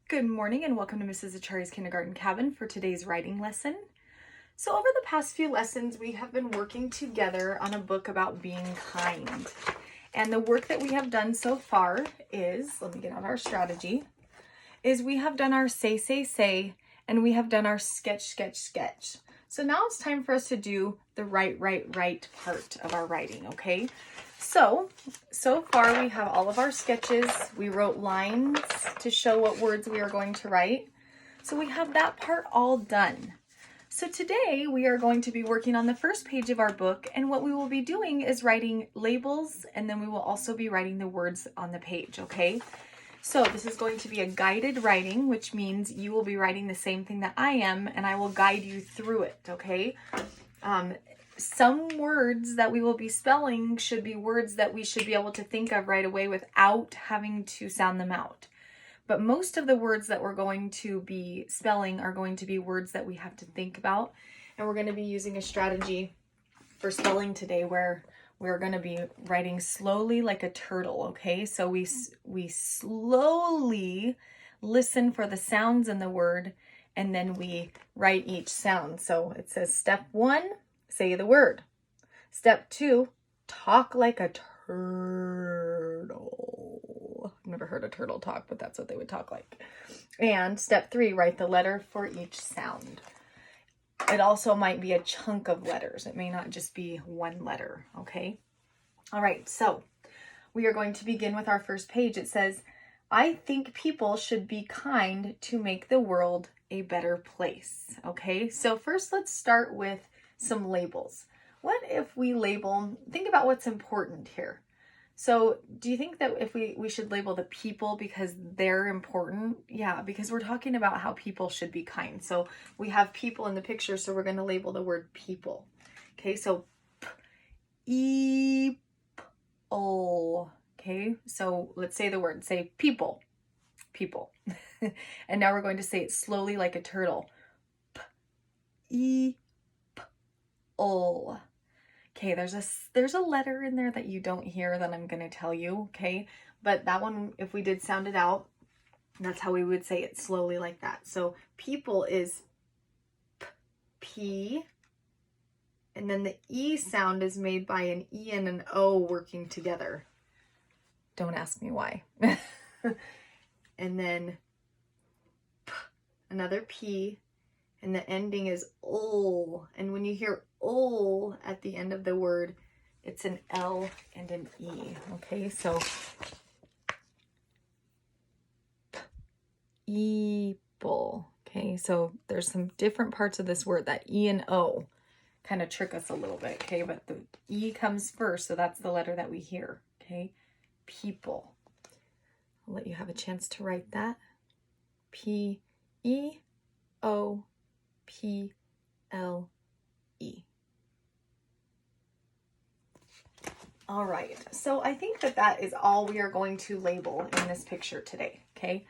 Good morning and welcome to Mrs. Achari's Kindergarten Cabin for today's writing lesson. So over the past few lessons, we have been working together on a book about being kind. And the work that we have done so far is, let me get out our strategy, is we have done our say, and we have done our sketch. So now it's time for us to do the write part of our writing, okay? So far we have all of our sketches. We wrote lines to show what words we are going to write. So we have that part all done. So today we are going to be working on the first page of our book, and what we will be doing is writing labels, and then we will also be writing the words on the page, okay? So this is going to be a guided writing, which means you will be writing the same thing that I am, and I will guide you through it, okay? Some words that we will be spelling should be words that we should be able to think of right away without having to sound them out. But most of the words that we're going to be spelling are going to be words that we have to think about. And we're going to be using a strategy for spelling today where we're going to be writing slowly like a turtle, okay? So we slowly listen for the sounds in the word, and then we write each sound. So it says step 1, say the word. Step 2, talk like a turtle. I've never heard a turtle talk, but that's what they would talk like. And step 3, write the letter for each sound. It also might be a chunk of letters. It may not just be one letter, okay? All right, so we are going to begin with our first page. It says, I think people should be kind to make the world a better place, okay? So first let's start with some labels. What if we label, think about what's important here. So do you think that if we should label the people because they're important? Yeah, because we're talking about how people should be kind. So we have people in the picture, so we're going to label the word people. Okay, so people. Okay, so let's say the word, say people. And now we're going to say it slowly like a turtle. People. Okay, there's a letter in there that you don't hear that I'm going to tell you, okay? But that one, if we did sound it out, that's how we would say it slowly like that. So people is P, and then the E sound is made by an E and an O working together. Don't ask me why. And then another P, and the ending is ol. And when you hear ol at the end of the word, it's an L and an E. Okay, so people. Okay, so there's some different parts of this word. That E and O kind of trick us a little bit, okay? But the E comes first, so that's the letter that we hear, okay? People. I'll let you have a chance to write that. P-E-O-P-L-E. All right, so I think that is all we are going to label in this picture today, okay?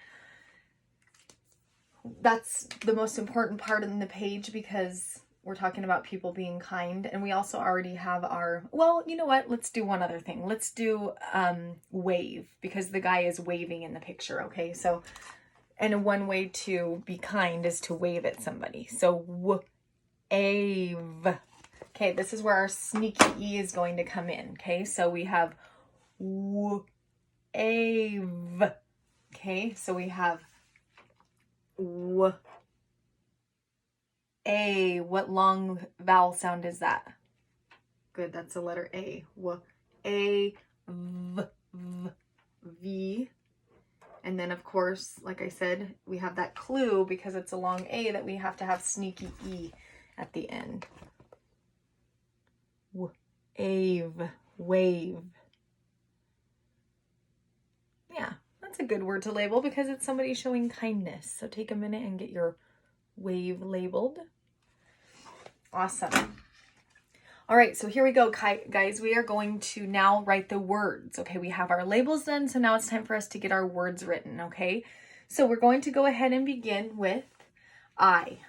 That's the most important part in the page because we're talking about people being kind, and we also already have our, well, you know what? Let's do one other thing. Let's do wave, because the guy is waving in the picture, okay? So, and one way to be kind is to wave at somebody. So, wave. Okay, this is where our sneaky E is going to come in, okay? So we have wave. Okay, so we have A. What long vowel sound is that? Good, that's the letter A. A, V. And then, of course, like I said, we have that clue because it's a long A that we have to have sneaky E at the end. Wave. Yeah, that's a good word to label because it's somebody showing kindness. So take a minute and get your wave labeled. Awesome. All right, so here we go, guys. We are going to now write the words. Okay, we have our labels done, so now it's time for us to get our words written, okay? So we're going to go ahead and begin with I.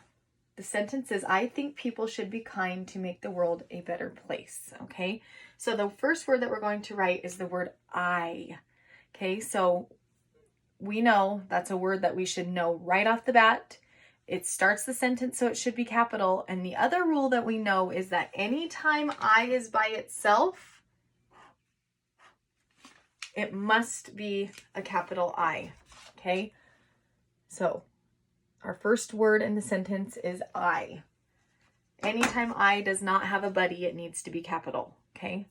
The sentence is, I think people should be kind to make the world a better place, okay? So the first word that we're going to write is the word I, okay? So we know that's a word that we should know right off the bat. It starts the sentence, so it should be capital. And the other rule that we know is that anytime I is by itself, it must be a capital I, okay? So our first word in the sentence is I. Anytime I does not have a buddy, it needs to be capital, okay?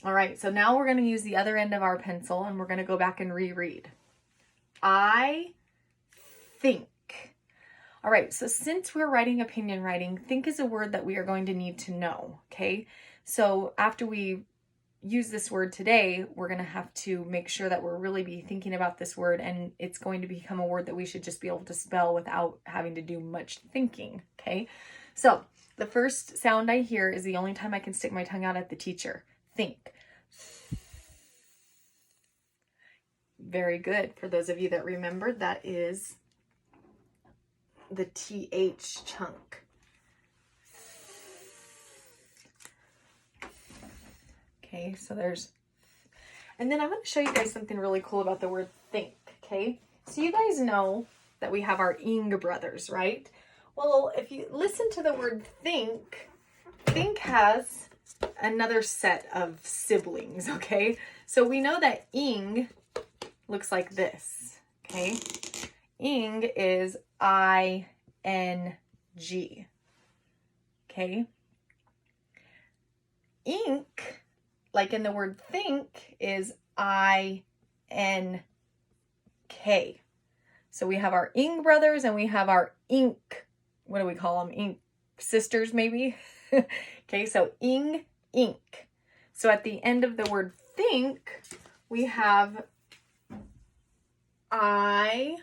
All right, so now we're going to use the other end of our pencil and we're going to go back and reread. I think. All right, so since we're writing opinion writing, think is a word that we are going to need to know, okay? So after we use this word today, we're going to have to make sure that we're really be thinking about this word, and it's going to become a word that we should just be able to spell without having to do much thinking, okay? So the first sound I hear is the only time I can stick my tongue out at the teacher. Think. Very good. For those of you that remembered, that is the TH chunk. Okay, so there's, and then I'm going to show you guys something really cool about the word think, okay? So you guys know that we have our ing brothers, right? Well, if you listen to the word think has another set of siblings, okay? So we know that ing looks like this, okay? Ing is I-N-G, okay? Ink, like in the word think, is I-N-K. So we have our ing brothers and we have our ink, what do we call them? Ink sisters, maybe? Okay, so ing, ink. So at the end of the word think, we have I-N-K.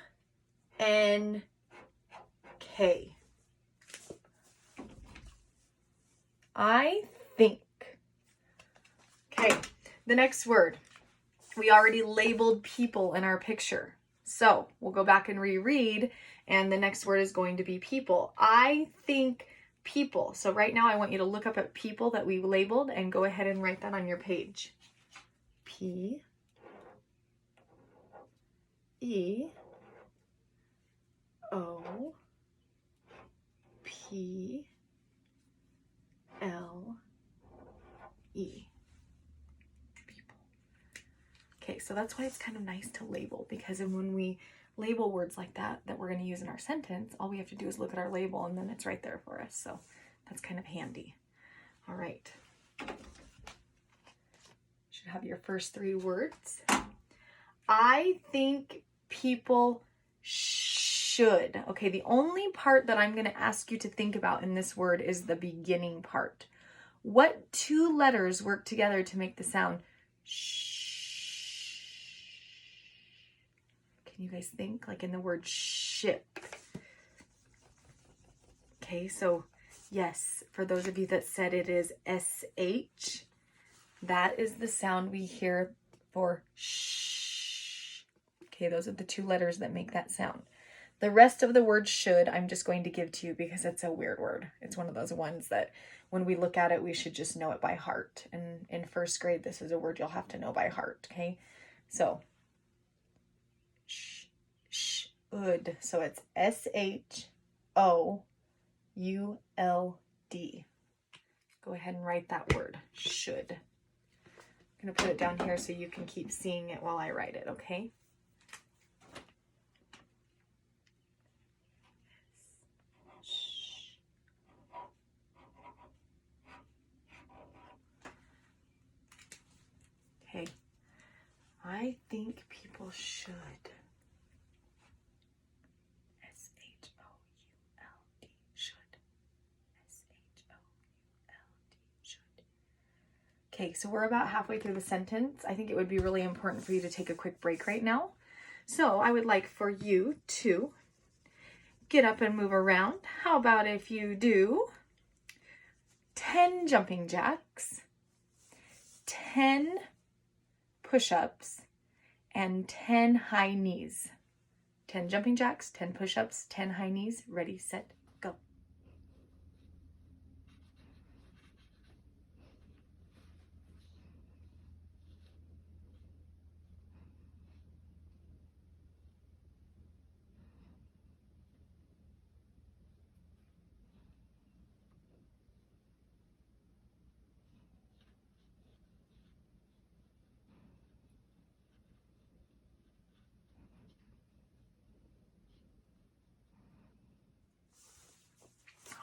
I think. Okay, the next word. We already labeled people in our picture. So we'll go back and reread, and the next word is going to be people. I think people. So right now I want you to look up at people that we labeled and go ahead and write that on your page. P-E-L-E. People. Okay, so that's why it's kind of nice to label, because when we label words like that we're going to use in our sentence, all we have to do is look at our label and then it's right there for us. So that's kind of handy. All right. Should have your first three words. I think people should. Okay, the only part that I'm going to ask you to think about in this word is the beginning part. What two letters work together to make the sound sh? Can you guys think? Like in the word ship. Okay, so yes, for those of you that said it is SH, that is the sound we hear for sh. Okay, those are the two letters that make that sound. The rest of the word should, I'm just going to give to you because it's a weird word. It's one of those ones that when we look at it, we should just know it by heart. And in first grade, this is a word you'll have to know by heart, okay? So, should. So it's S-H-O-U-L-D. Go ahead and write that word, should. I'm going to put it down here so you can keep seeing it while I write it, okay? Okay. I think people should. S-H-O-U-L-D, should. S-H-O-U-L-D, should. Okay, so we're about halfway through the sentence. I think it would be really important for you to take a quick break right now. So I would like for you to get up and move around. How about if you do 10 jumping jacks, 10 push-ups, and 10 high knees. 10 jumping jacks, 10 push-ups, 10 high knees. Ready, set, go.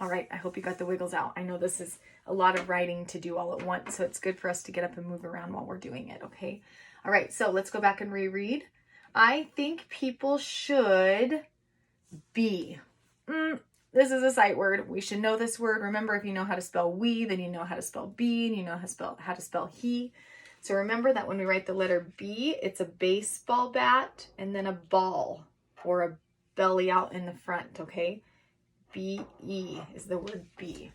All right, I hope you got the wiggles out. I know this is a lot of writing to do all at once, so it's good for us to get up and move around while we're doing it, okay? All right, so let's go back and reread. I think people should be. This is a sight word. We should know this word. Remember, if you know how to spell we, then you know how to spell be, and you know how to spell he. So remember that when we write the letter B, it's a baseball bat and then a ball or a belly out in the front, okay? B-E is the word be.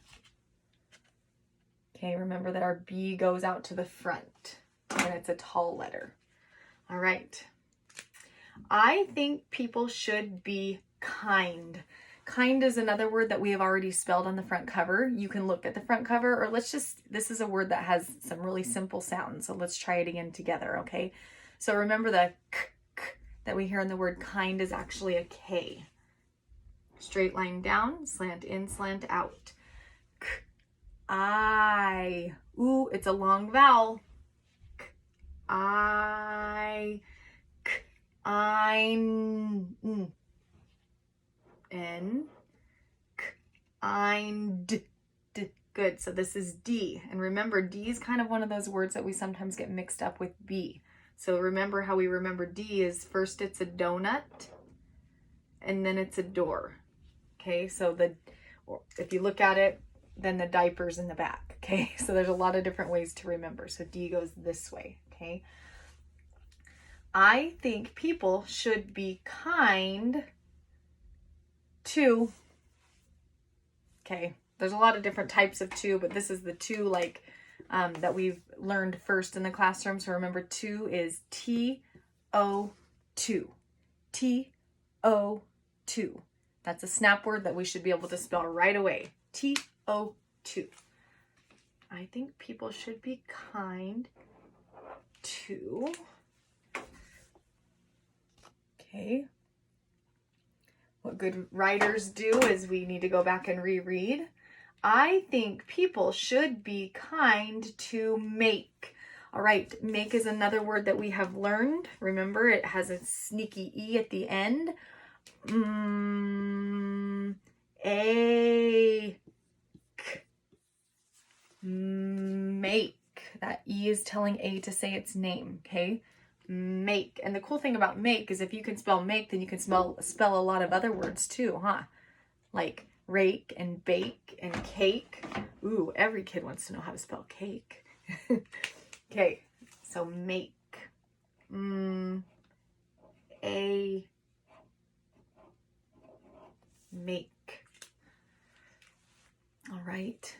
Okay, remember that our B goes out to the front and it's a tall letter. All right. I think people should be kind. Kind is another word that we have already spelled on the front cover. You can look at the front cover, or this is a word that has some really simple sounds. So let's try it again together, okay? So remember the k that we hear in the word kind is actually a K. Straight line down, slant in, slant out. K, I. Ooh, it's a long vowel. K, I. K, ein. N. K, ein. D. Good. So this is D. And remember, D is kind of one of those words that we sometimes get mixed up with B. So remember how we remember D is first it's a donut and then it's a door. Okay, so if you look at it, then the diaper's in the back. Okay, so there's a lot of different ways to remember. So D goes this way. Okay, I think people should be kind to. Okay, there's a lot of different types of to, but this is the to that we've learned first in the classroom. So remember, to is T-O-2. T-O-2. That's a snap word that we should be able to spell right away. T-O-2. I think people should be kind to. Okay. What good writers do is we need to go back and reread. I think people should be kind to make. All right, make is another word that we have learned. Remember, it has a sneaky E at the end. Make. That E is telling A to say its name, okay? Make. And the cool thing about make is if you can spell make, then you can spell a lot of other words too, huh? Like rake and bake and cake. Ooh, every kid wants to know how to spell cake. Okay, so make. Make. All right.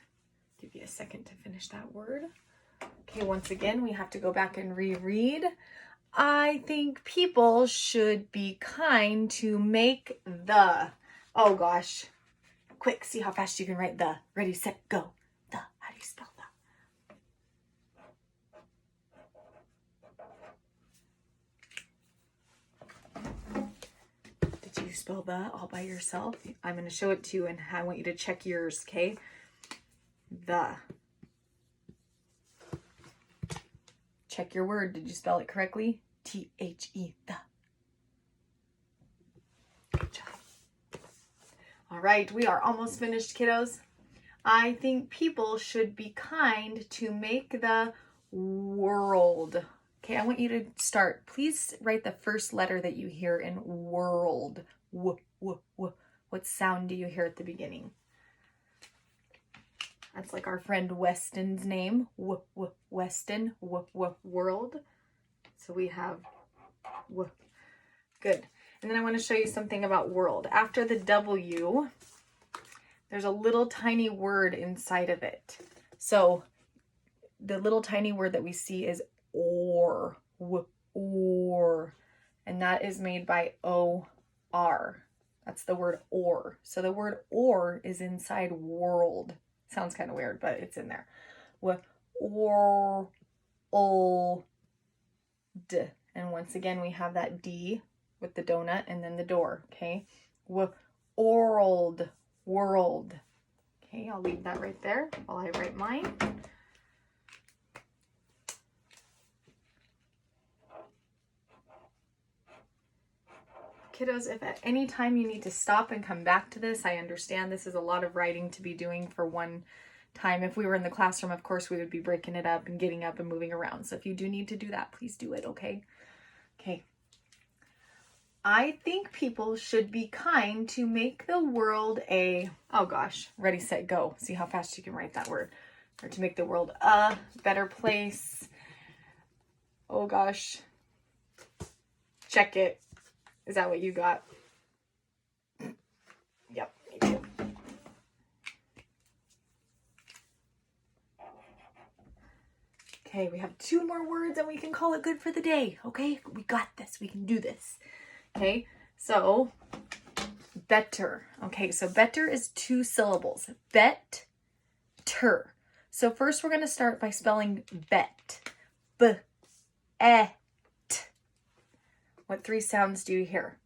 Give you a second to finish that word. Okay, once again, we have to go back and reread. I think people should be kind to make the. Oh gosh. Quick, see how fast you can write the. Ready, set, go. The. How do you spell that? Did you spell the all by yourself? I'm going to show it to you and I want you to check yours, okay? The. Check your word. Did you spell it correctly? T-H-E, the. Good job. All right, we are almost finished, kiddos. I think people should be kind to make the world. Okay, I want you to start. Please write the first letter that you hear in world. W, w, w. What sound do you hear at the beginning? That's like our friend Weston's name. W, w, Weston. W, w, world. So we have w. Good. And then I want to show you something about world. After the W, there's a little tiny word inside of it. So the little tiny word that we see is or. Or. And that is made by O-R. That's the word or. So the word or is inside world. Sounds kind of weird, but it's in there. Or, o, d. And once again, we have that D with the donut and then the door, okay? World, world. Okay, I'll leave that right there while I write mine. kiddos, if at any time you need to stop and come back to this, I understand this is a lot of writing to be doing for one time. If we were in the classroom, of course, we would be breaking it up and getting up and moving around. So if you do need to do that, please do it, okay? Okay. I think people should be kind to make the world a, oh gosh, ready, set, go. See how fast you can write that word. Or to make the world a better place. Oh gosh. Check it. Is that what you got? Yep, me too. Okay, we have 2 more words and we can call it good for the day. Okay, we got this. We can do this. Okay, so better. Okay, so better is 2 syllables. Bet-ter. So first we're going to start by spelling bet. B-e-t. What 3 sounds do you hear?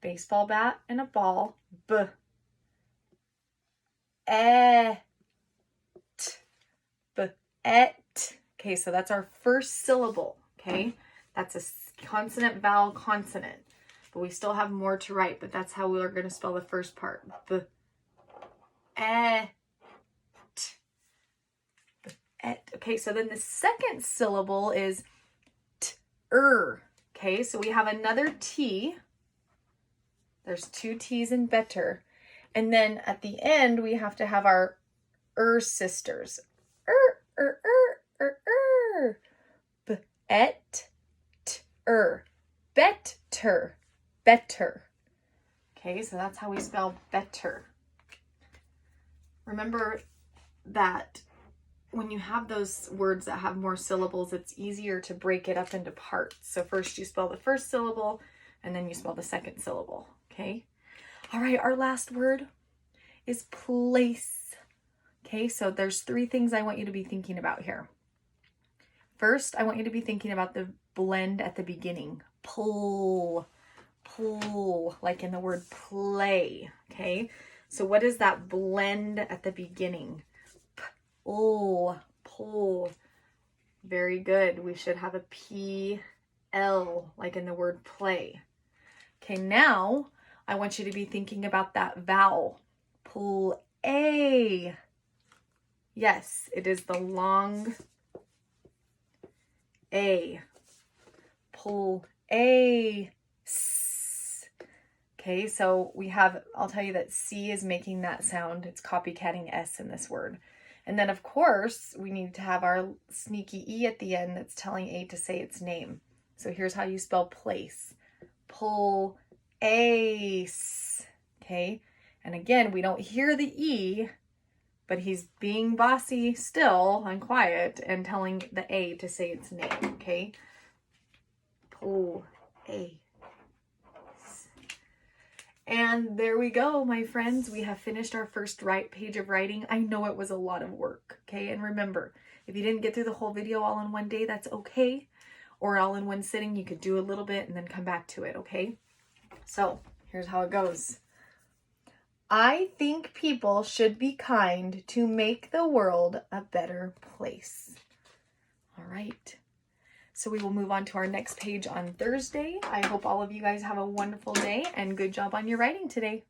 Baseball bat and a ball. B. E. T. B. Et. Okay, so that's our first syllable. Okay, that's a consonant, vowel, consonant. But we still have more to write, but that's how we're going to spell the first part. B. E. T. B. Et. Okay, so then the second syllable is t-er. Okay, so we have another T. There's 2 T's in better. And then at the end, we have to have our sisters. Bet-ter. Better. Better. Okay, so that's how we spell better. Remember that when you have those words that have more syllables, it's easier to break it up into parts. So first you spell the first syllable and then you spell the second syllable, okay? All right, our last word is place. Okay, so there's 3 things I want you to be thinking about here. First, I want you to be thinking about the blend at the beginning. Pull, pull, like in the word play, okay? So what is that blend at the beginning? Pull, pull. Very good. We should have a P-L, like in the word play. Okay, now I want you to be thinking about that vowel. Pull A. Yes, it is the long A. Pull A. S. Okay, so we have, I'll tell you that C is making that sound. It's copycatting S in this word. And then, of course, we need to have our sneaky E at the end that's telling A to say its name. So here's how you spell place. Pull ace. Okay? And again, we don't hear the E, but he's being bossy still and quiet and telling the A to say its name. Okay? Pull ace. And there we go, my friends. We have finished our first page of writing. I know it was a lot of work, okay? And remember, if you didn't get through the whole video all in one day, that's okay. Or all in one sitting, you could do a little bit and then come back to it, okay? So here's how it goes. I think people should be kind to make the world a better place. All right. So we will move on to our next page on Thursday. I hope all of you guys have a wonderful day and good job on your writing today.